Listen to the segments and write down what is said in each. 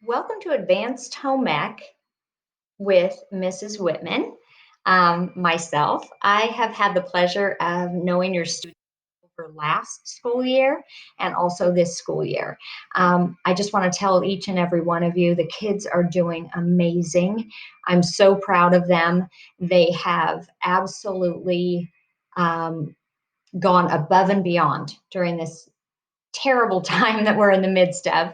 Welcome to Advanced Home Ec with Mrs. Whitman. Myself, I have had the pleasure of knowing your students over last school year and also this school year. I just want to tell each and every one of you the kids are doing amazing. I'm so proud of them. They have absolutely gone above and beyond during this terrible time that we're in the midst of.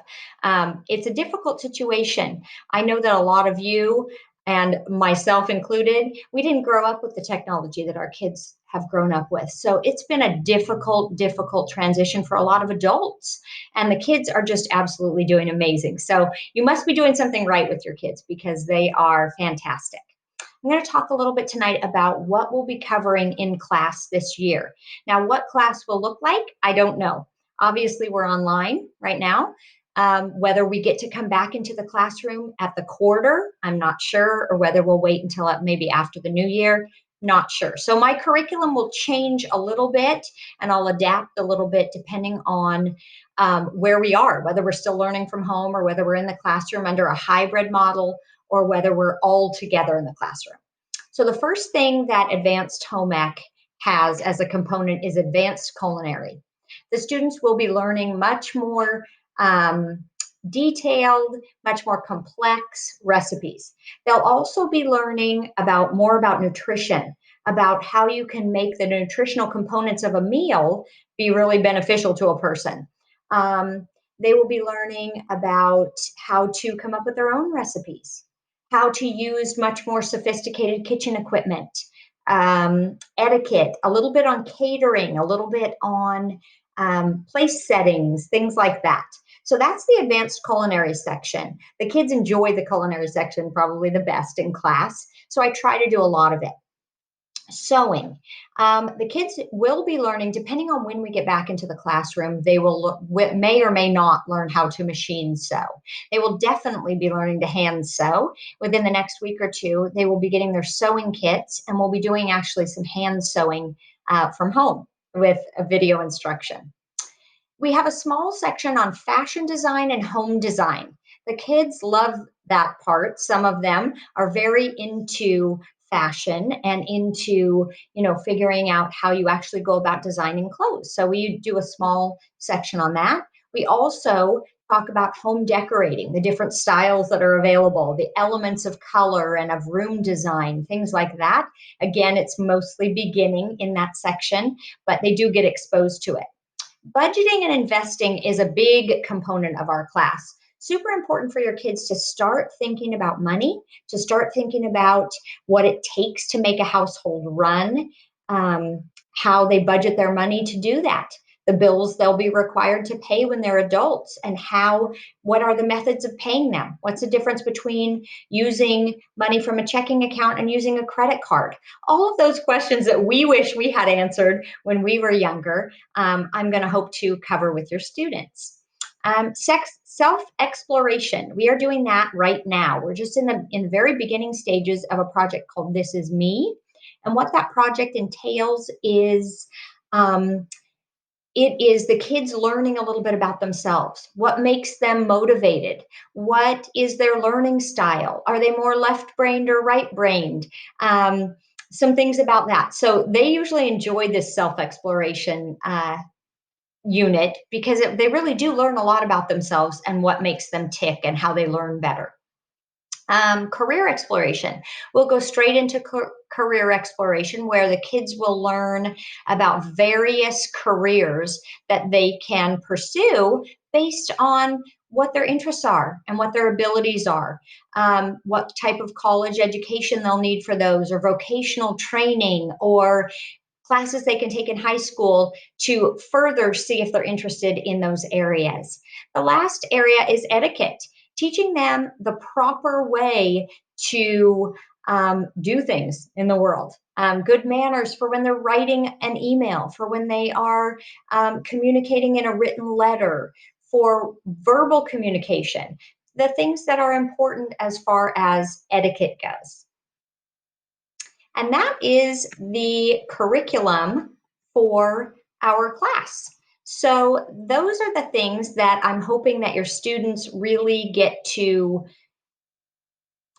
It's a difficult situation. I know that a lot of you, and myself included, we didn't grow up with the technology that our kids have grown up with. So it's been a difficult transition for a lot of adults. And the kids are just absolutely doing amazing. So you must be doing something right with your kids because they are fantastic. I'm going to talk a little bit tonight about what we'll be covering in class this year. Now, what class will look like, I don't know. Obviously, we're online right now. Whether we get to come back into the classroom at the quarter, I'm not sure, or whether we'll wait until maybe after the new year, not sure. So my curriculum will change a little bit and I'll adapt a little bit depending on where we are, whether we're still learning from home or whether we're in the classroom under a hybrid model or whether we're all together in the classroom. So the first thing that Advanced Home Ec has as a component is advanced culinary. The students will be learning much more detailed, much more complex recipes. They'll also be learning more about nutrition, about how you can make the nutritional components of a meal be really beneficial to a person. They will be learning about how to come up with their own recipes, how to use much more sophisticated kitchen equipment, etiquette, a little bit on catering, a little bit on place settings, things like that. So that's the advanced culinary section. The kids enjoy the culinary section probably the best in class, so I try to do a lot of it. Sewing. The kids will be learning, depending on when we get back into the classroom, they may or may not learn how to machine sew. They will definitely be learning to hand sew. Within the next week or two, they will be getting their sewing kits, and we'll be doing actually some hand sewing from home with a video instruction. We have a small section on fashion design and home design. The kids love that part. Some of them are very into fashion and into, figuring out how you actually go about designing clothes. So we do a small section on that. We also talk about home decorating, the different styles that are available, the elements of color and of room design, things like that. Again, it's mostly beginning in that section, but they do get exposed to it. Budgeting and investing is a big component of our class. Super important for your kids to start thinking about money, to start thinking about what it takes to make a household run, how they budget their money to do that, the bills they'll be required to pay when they're adults, and what are the methods of paying them? What's the difference between using money from a checking account and using a credit card? All of those questions that we wish we had answered when we were younger, I'm going to hope to cover with your students. Self-exploration. We are doing that right now. We're just in the very beginning stages of a project called This Is Me. And what that project entails is it is the kids learning a little bit about themselves. What makes them motivated? What is their learning style? Are they more left-brained or right-brained? Some things about that. So they usually enjoy this self-exploration unit because they really do learn a lot about themselves and what makes them tick and how they learn better. Career exploration. We'll go straight into career exploration where the kids will learn about various careers that they can pursue based on what their interests are and what their abilities are, what type of college education they'll need for those, or vocational training, or classes they can take in high school to further see if they're interested in those areas. The last area is etiquette, teaching them the proper way to do things in the world. Good manners for when they're writing an email, for when they are communicating in a written letter, for verbal communication, the things that are important as far as etiquette goes. And that is the curriculum for our class. So those are the things that I'm hoping that your students really get to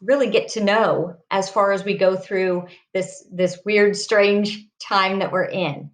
know as far as we go through this weird, strange time that we're in.